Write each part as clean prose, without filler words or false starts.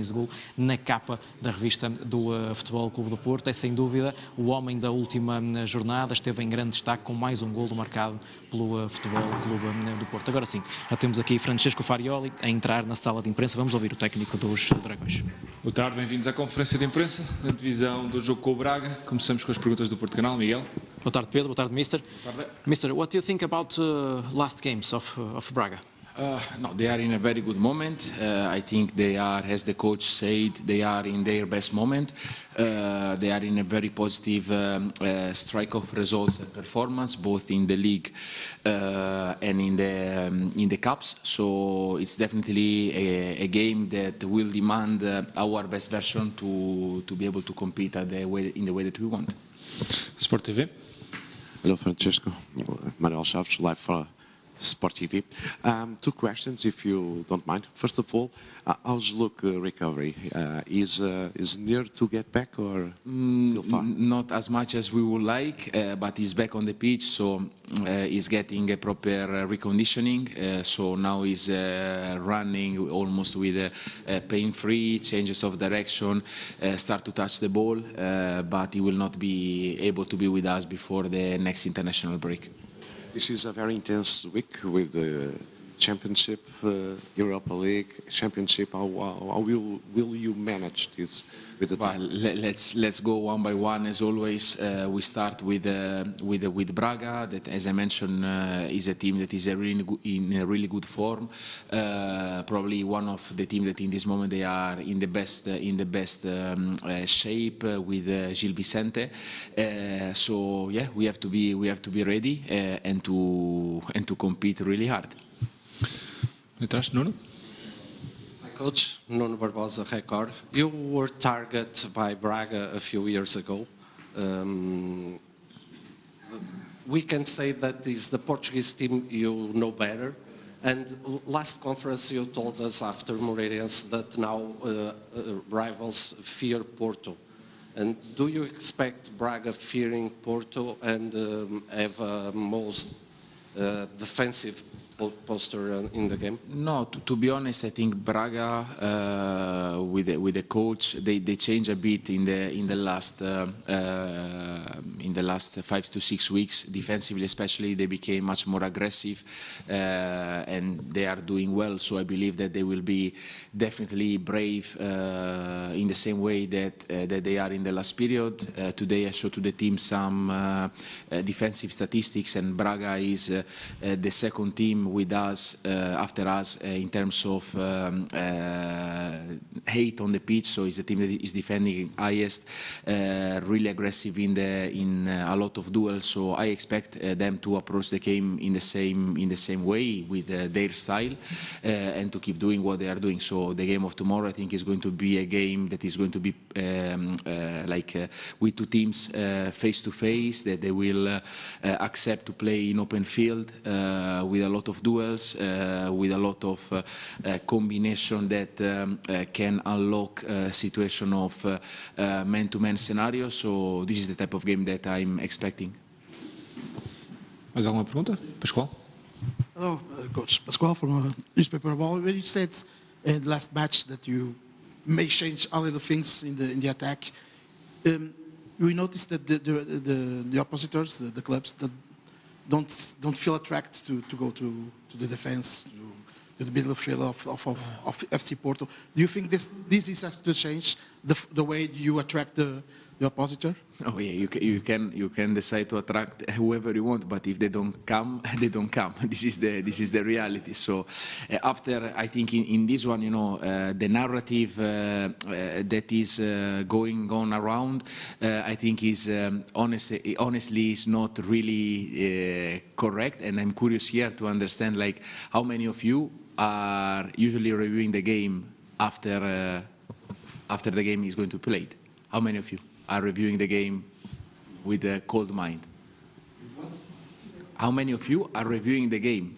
Chinese Gol na capa da revista do Futebol Clube do Porto. É sem dúvida o homem da última jornada, esteve em grande destaque com mais um golo marcado pelo Futebol Clube do Porto. Agora sim, já temos aqui Francesco Farioli a entrar na sala de imprensa. Vamos ouvir o técnico dos Dragões. Boa tarde, bem-vindos à conferência de imprensa da Antevisão do jogo com o Braga. Começamos com as perguntas do Porto Canal. Miguel. Boa tarde, Pedro. Boa tarde, Mister. Boa tarde. Mister, what do you think about last games of Braga? No, they are in a very good moment. I think they are, as the coach said, they are in their best moment. They are in a very positive strike of results and performance, both in the league and in the cups. So it's definitely a game that will demand our best version to be able to compete in the way that we want. Sport TV. Hello, Francesco. Manuel Chaves, live for Sport TV. Two questions, if you don't mind. First of all, how's Luke recovery? Is near to get back or still far? Not as much as we would like, but he's back on the pitch, so he's getting a proper reconditioning. So now he's running almost with pain-free, changes of direction, start to touch the ball, but he will not be able to be with us before the next international break. This is a very intense week with the Championship, Europa League, Championship. How will you manage this with the well, let's go one by one as always. We start with Braga, that, as I mentioned, is a team that is in a really good form. Probably one of the team that in this moment they are in the best shape with Gil Vicente. So yeah, we have to be ready and to compete really hard. Atrás, Nuno. Coach, Nuno Barbosa, Record. You were targeted by Braga a few years ago. We can say that is the Portuguese team you know better. And last conference you told us after Moreirense that now rivals fear Porto. And do you expect Braga fearing Porto and have a most defensive posture in the game? No, to be honest, I think Braga with the coach they changed a bit in the last 5 to 6 weeks. Defensively, especially, they became much more aggressive, and they are doing well. So I believe that they will be definitely brave in the same way that they are in the last period. Today, I showed to the team some defensive statistics, and Braga is the second team with us after us in terms of hate on the pitch. So it's a team that is defending highest, really aggressive in a lot of duels. So I expect them to approach the game in the same way with their style and to keep doing what they are doing. So the game of tomorrow, I think, is going to be a game that is going to be with two teams face to face, that they will accept to play in open field with a lot of duels, with a lot of combination that can unlock a situation of man-to-man scenario. So this is the type of game that I'm expecting. Mais alguma pergunta? Pascoal? Hello, Coach. Pascoal from newspaper. Well, when you said in the last match that you may change a little things in the attack, we noticed that the oppositors, the clubs, that don't feel attracted to go to the defense, to the middle field of FC Porto. Do you think this is have to change the way you attract the oppositor? Oh yeah, you can decide to attract whoever you want, but if they don't come, they don't come. This is the reality. So after, I think in this one, the narrative that is going on around, I think is honestly is not really correct. And I'm curious here to understand like how many of you are usually reviewing the game after the game is going to be played. How many of you are reviewing the game with a cold mind? How many of you are reviewing the game?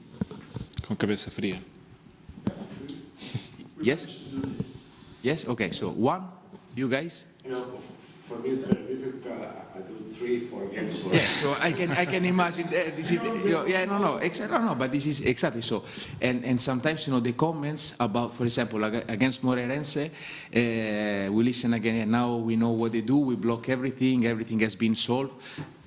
Com cabeça fria. Yes? Yes? Okay, so one, you guys? For me it's very difficult I do 3-4 games. Yeah, so I can imagine this is but this is exactly so. And sometimes the comments about, for example, against Moreirense, we listen again, and now we know what they do. We block everything has been solved.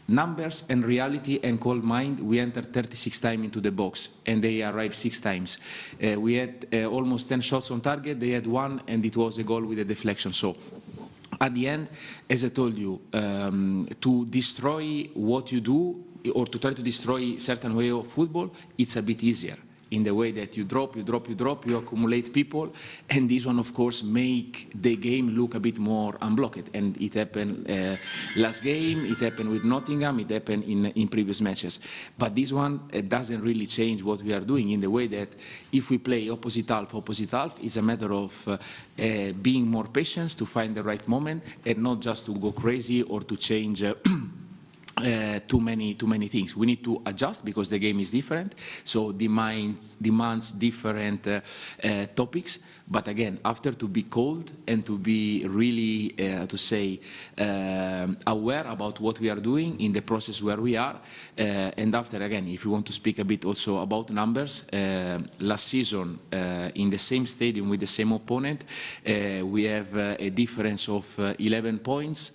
Numbers and reality and cold mind, we entered 36 times into the box, and they arrived 6 times. We had almost 10 shots on target, they had 1, and it was a goal with a deflection. So at the end, as I told you, to destroy what you do, or to try to destroy certain way of football, it's a bit easier. In the way that you drop, you accumulate people, and this one, of course, make the game look a bit more unblocked. And it happened last game, it happened with Nottingham, it happened in previous matches. But this one doesn't really change what we are doing, in the way that if we play opposite half, it's a matter of being more patient to find the right moment, and not just to go crazy or to change too many things. We need to adjust because the game is different, so demands different topics. But again, after to be cold and to be really aware about what we are doing in the process where we are, and after, again, if you want to speak a bit also about numbers, last season in the same stadium with the same opponent, we have a difference of 11 points.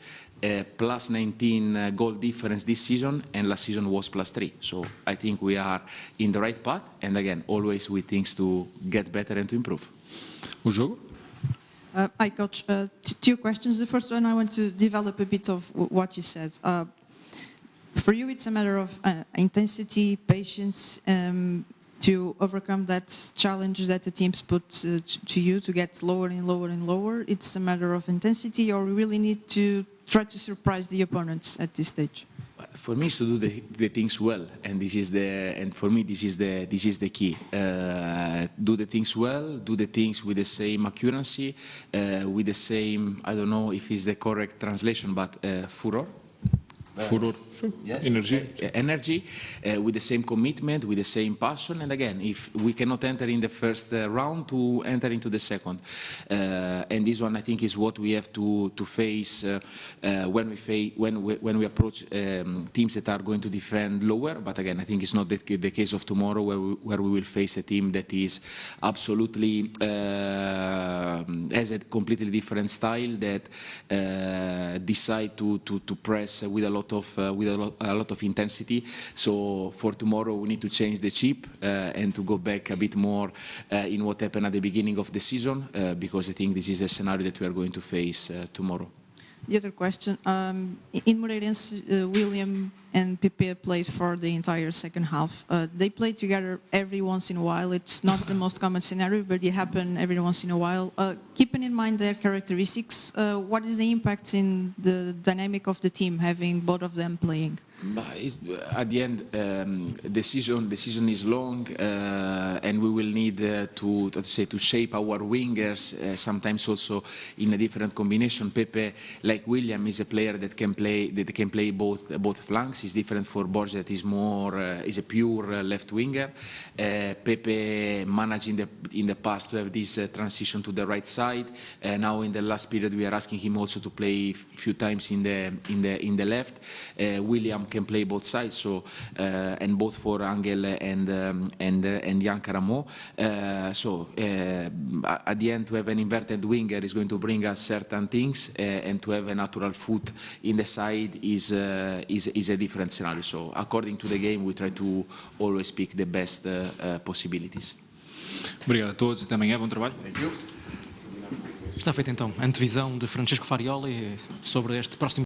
Plus 19 goal difference this season, and last season was plus 3. So I think we are in the right path, and again, always with things to get better and to improve. O jogo? Hi, Coach. 2 questions. The first one, I want to develop a bit of what you said. For you, it's a matter of intensity, patience, to overcome that challenge that the teams put to you to get lower and lower and lower. It's a matter of intensity, or we really need to try to surprise the opponents at this stage? For me, it's to do the things well, and for me this is the key. Do the things well, do the things with the same accuracy, with the same, I don't know if it's the correct translation, but furor. Furor. Yes. Energy. With the same commitment, with the same passion, and again, if we cannot enter in the first round, to enter into the second, and this one I think is what we have to face when we approach teams that are going to defend lower. But again, I think it's not the case of tomorrow, where we will face a team that is absolutely has a completely different style, that decide to press with a lot of intensity. So for tomorrow we need to change the chip and to go back a bit more in what happened at the beginning of the season, because I think this is a scenario that we are going to face tomorrow. The other question, in Moreirense, William and Pepe played for the entire second half. They play together every once in a while. It's not the most common scenario, but it happens every once in a while. Keeping in mind their characteristics, what is the impact in the dynamic of the team, having both of them playing? At the end, the season is long, and we will need to shape our wingers, sometimes also in a different combination. Pepe, like William, is a player that can play both flanks. It's different for Borja, that is a pure left winger. Pepe managed in the past to have this transition to the right side. Now in the last period, we are asking him also to play a few times in the left. William can play both sides, so and both for Angel and Jan Caramo. So at the end, to have an inverted winger is going to bring us certain things, and to have a natural foot in the side is a different scenario. So according to the game, we try to always pick the best possibilities. Obrigado a todos, até amanhã, bom trabalho. Está feita então a antevisão de Francesco Farioli sobre este próximo